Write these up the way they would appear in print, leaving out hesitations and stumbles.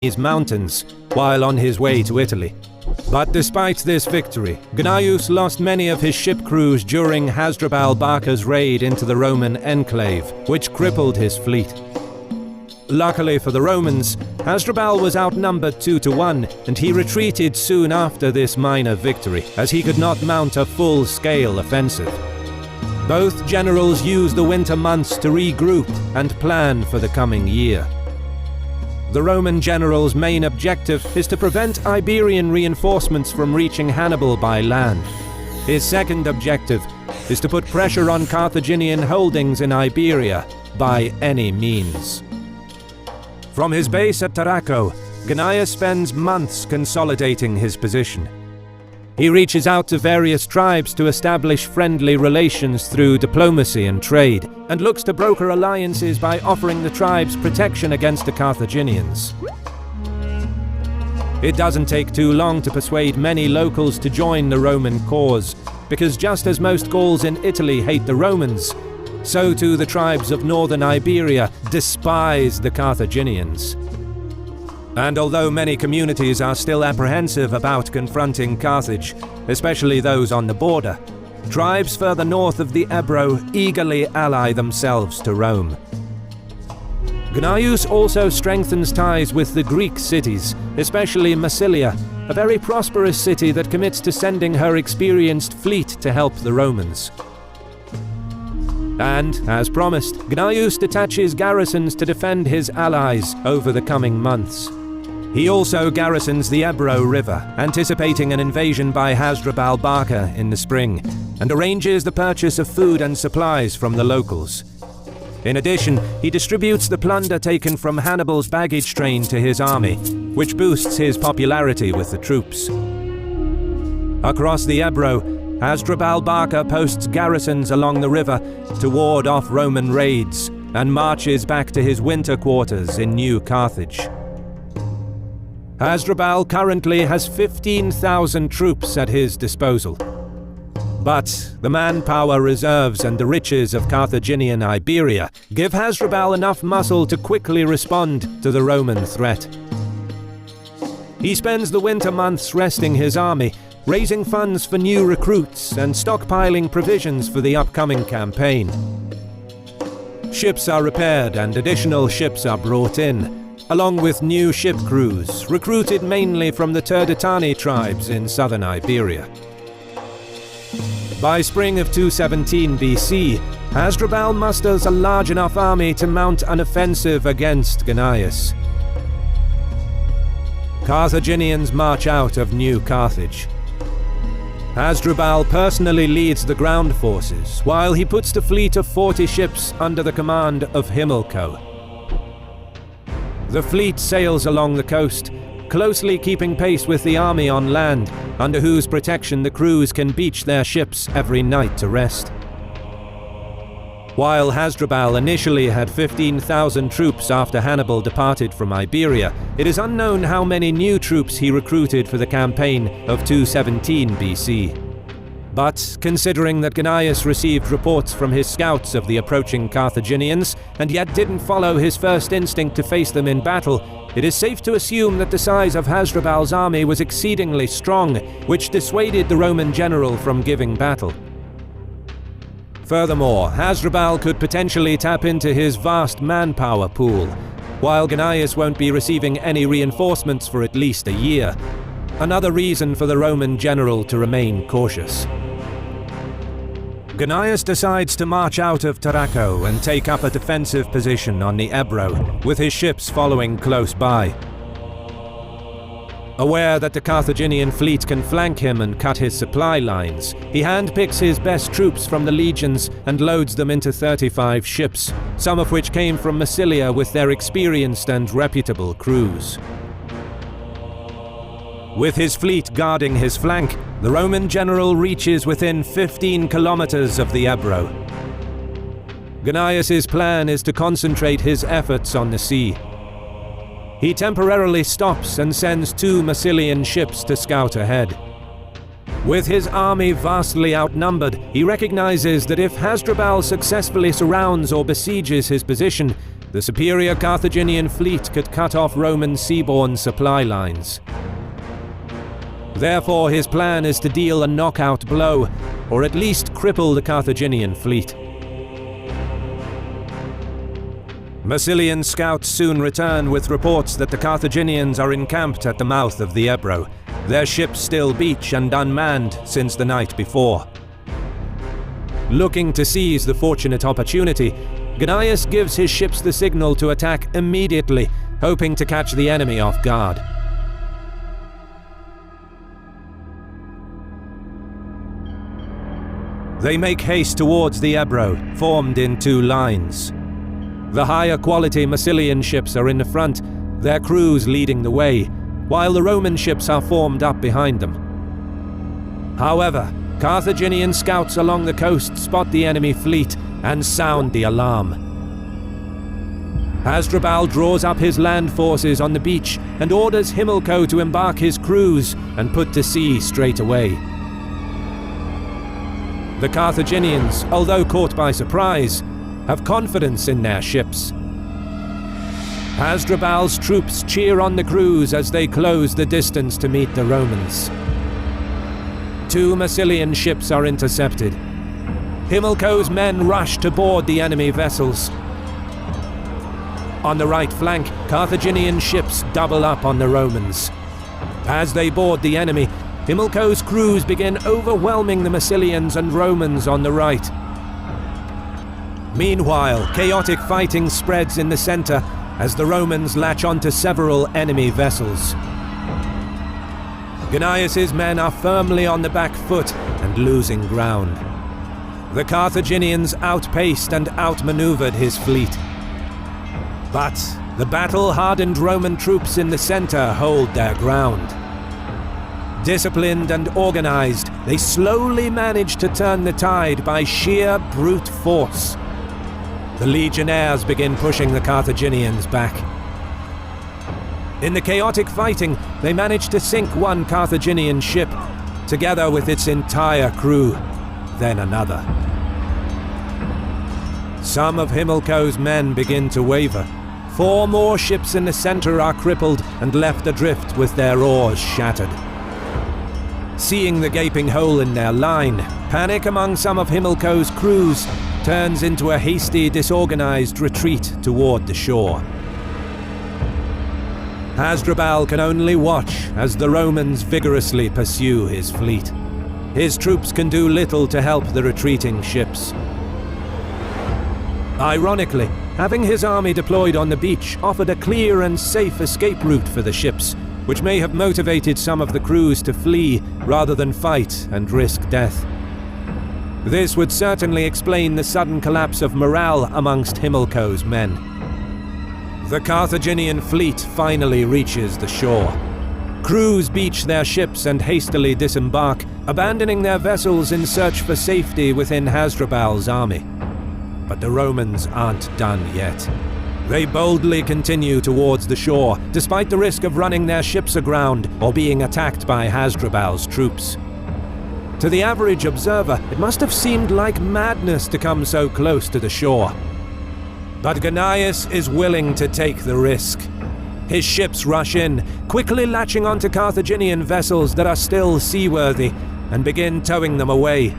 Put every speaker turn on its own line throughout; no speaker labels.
these mountains while on his way to Italy. But despite this victory, Gnaeus lost many of his ship crews during Hasdrubal Barca's raid into the Roman enclave, which crippled his fleet. Luckily for the Romans, Hasdrubal was outnumbered 2-1, and he retreated soon after this minor victory, as he could not mount a full-scale offensive. Both generals used the winter months to regroup and plan for the coming year. The Roman general's main objective is to prevent Iberian reinforcements from reaching Hannibal by land. His second objective is to put pressure on Carthaginian holdings in Iberia by any means. From his base at Tarraco, Gnaeus spends months consolidating his position. He reaches out to various tribes to establish friendly relations through diplomacy and trade, and looks to broker alliances by offering the tribes protection against the Carthaginians. It doesn't take too long to persuade many locals to join the Roman cause, because just as most Gauls in Italy hate the Romans, so too the tribes of northern Iberia despise the Carthaginians. And although many communities are still apprehensive about confronting Carthage, especially those on the border, tribes further north of the Ebro eagerly ally themselves to Rome. Gnaeus also strengthens ties with the Greek cities, especially Massilia, a very prosperous city that commits to sending her experienced fleet to help the Romans. And, as promised, Gnaeus detaches garrisons to defend his allies over the coming months. He also garrisons the Ebro River, anticipating an invasion by Hasdrubal Barca in the spring, and arranges the purchase of food and supplies from the locals. In addition, he distributes the plunder taken from Hannibal's baggage train to his army, which boosts his popularity with the troops. Across the Ebro, Hasdrubal Barca posts garrisons along the river to ward off Roman raids, and marches back to his winter quarters in New Carthage. Hasdrubal currently has 15,000 troops at his disposal. But the manpower reserves and the riches of Carthaginian Iberia give Hasdrubal enough muscle to quickly respond to the Roman threat. He spends the winter months resting his army, raising funds for new recruits and stockpiling provisions for the upcoming campaign. Ships are repaired and additional ships are brought in, along with new ship crews, recruited mainly from the Turdetani tribes in southern Iberia. By spring of 217 BC, Hasdrubal musters a large enough army to mount an offensive against Gnaeus. Carthaginians march out of New Carthage. Hasdrubal personally leads the ground forces, while he puts the fleet of 40 ships under the command of Hamilcar. The fleet sails along the coast, closely keeping pace with the army on land, under whose protection the crews can beach their ships every night to rest. While Hasdrubal initially had 15,000 troops after Hannibal departed from Iberia, it is unknown how many new troops he recruited for the campaign of 217 BC. But, considering that Gnaeus received reports from his scouts of the approaching Carthaginians, and yet didn't follow his first instinct to face them in battle, it is safe to assume that the size of Hasdrubal's army was exceedingly strong, which dissuaded the Roman general from giving battle. Furthermore, Hasdrubal could potentially tap into his vast manpower pool, while Gnaeus won't be receiving any reinforcements for at least a year. Another reason for the Roman general to remain cautious. Gnaeus decides to march out of Tarraco and take up a defensive position on the Ebro, with his ships following close by. Aware that the Carthaginian fleet can flank him and cut his supply lines, he handpicks his best troops from the legions and loads them into 35 ships, some of which came from Massilia with their experienced and reputable crews. With his fleet guarding his flank, the Roman general reaches within 15 kilometers of the Ebro. Gnaeus' plan is to concentrate his efforts on the sea. He temporarily stops and sends 2 Massilian ships to scout ahead. With his army vastly outnumbered, he recognizes that if Hasdrubal successfully surrounds or besieges his position, the superior Carthaginian fleet could cut off Roman seaborne supply lines. Therefore, his plan is to deal a knockout blow, or at least cripple the Carthaginian fleet. Massilian scouts soon return with reports that the Carthaginians are encamped at the mouth of the Ebro, their ships still beach and unmanned since the night before. Looking to seize the fortunate opportunity, Gnaeus gives his ships the signal to attack immediately, hoping to catch the enemy off guard. They make haste towards the Ebro, formed in two lines. The higher quality Massilian ships are in the front, their crews leading the way, while the Roman ships are formed up behind them. However, Carthaginian scouts along the coast spot the enemy fleet and sound the alarm. Hasdrubal draws up his land forces on the beach and orders Himilco to embark his crews and put to sea straight away. The Carthaginians, although caught by surprise, have confidence in their ships. Hasdrubal's troops cheer on the crews as they close the distance to meet the Romans. Two Massilian ships are intercepted. Himilco's men rush to board the enemy vessels. On the right flank, Carthaginian ships double up on the Romans. As they board the enemy, Himilco's crews begin overwhelming the Massilians and Romans on the right. Meanwhile, chaotic fighting spreads in the center as the Romans latch onto several enemy vessels. Gnaeus' men are firmly on the back foot and losing ground. The Carthaginians outpaced and outmaneuvered his fleet. But the battle-hardened Roman troops in the center hold their ground. Disciplined and organized, they slowly manage to turn the tide by sheer brute force. The legionnaires begin pushing the Carthaginians back. In the chaotic fighting, they manage to sink one Carthaginian ship, together with its entire crew, then another. Some of Himilco's men begin to waver. 4 more ships in the center are crippled and left adrift with their oars shattered. Seeing the gaping hole in their line, panic among some of Himilco's crews turns into a hasty, disorganized retreat toward the shore. Hasdrubal can only watch as the Romans vigorously pursue his fleet. His troops can do little to help the retreating ships. Ironically, having his army deployed on the beach offered a clear and safe escape route for the ships, which may have motivated some of the crews to flee rather than fight and risk death. This would certainly explain the sudden collapse of morale amongst Himilco's men. The Carthaginian fleet finally reaches the shore. Crews beach their ships and hastily disembark, abandoning their vessels in search for safety within Hasdrubal's army. But the Romans aren't done yet. They boldly continue towards the shore, despite the risk of running their ships aground or being attacked by Hasdrubal's troops. To the average observer, it must have seemed like madness to come so close to the shore. But Gnaeus is willing to take the risk. His ships rush in, quickly latching onto Carthaginian vessels that are still seaworthy, and begin towing them away.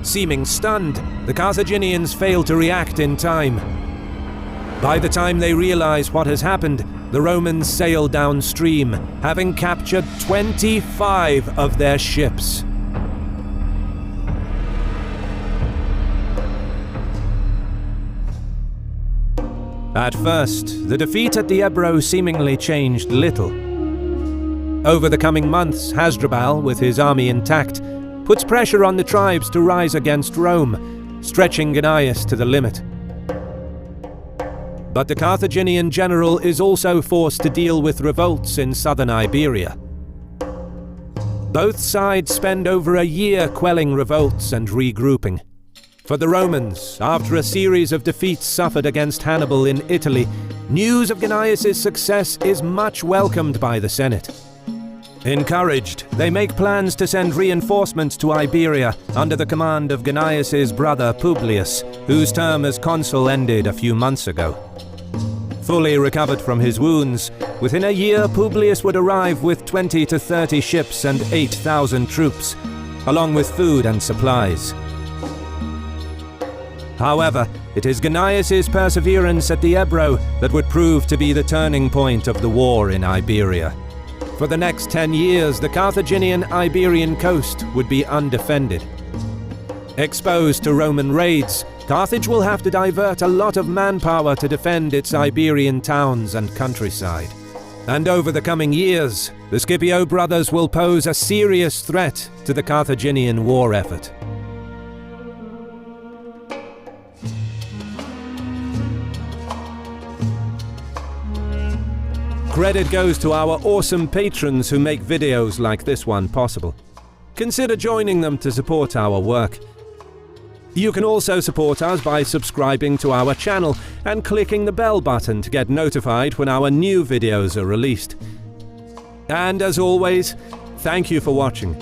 Seeming stunned, the Carthaginians fail to react in time. By the time they realize what has happened, the Romans sail downstream, having captured 25 of their ships. At first, the defeat at the Ebro seemingly changed little. Over the coming months, Hasdrubal, with his army intact, puts pressure on the tribes to rise against Rome, stretching Gnaeus to the limit. But the Carthaginian general is also forced to deal with revolts in southern Iberia. Both sides spend over a year quelling revolts and regrouping. For the Romans, after a series of defeats suffered against Hannibal in Italy, news of Gnaeus' success is much welcomed by the Senate. Encouraged, they make plans to send reinforcements to Iberia under the command of Gnaeus' brother Publius, whose term as consul ended a few months ago. Fully recovered from his wounds, within a year Publius would arrive with 20 to 30 ships and 8,000 troops, along with food and supplies. However, it is Gnaeus' perseverance at the Ebro that would prove to be the turning point of the war in Iberia. For the next 10 years, the Carthaginian Iberian coast would be undefended. Exposed to Roman raids, Carthage will have to divert a lot of manpower to defend its Iberian towns and countryside. And over the coming years, the Scipio brothers will pose a serious threat to the Carthaginian war effort. Credit goes to our awesome patrons who make videos like this one possible. Consider joining them to support our work. You can also support us by subscribing to our channel and clicking the bell button to get notified when our new videos are released. And as always, thank you for watching.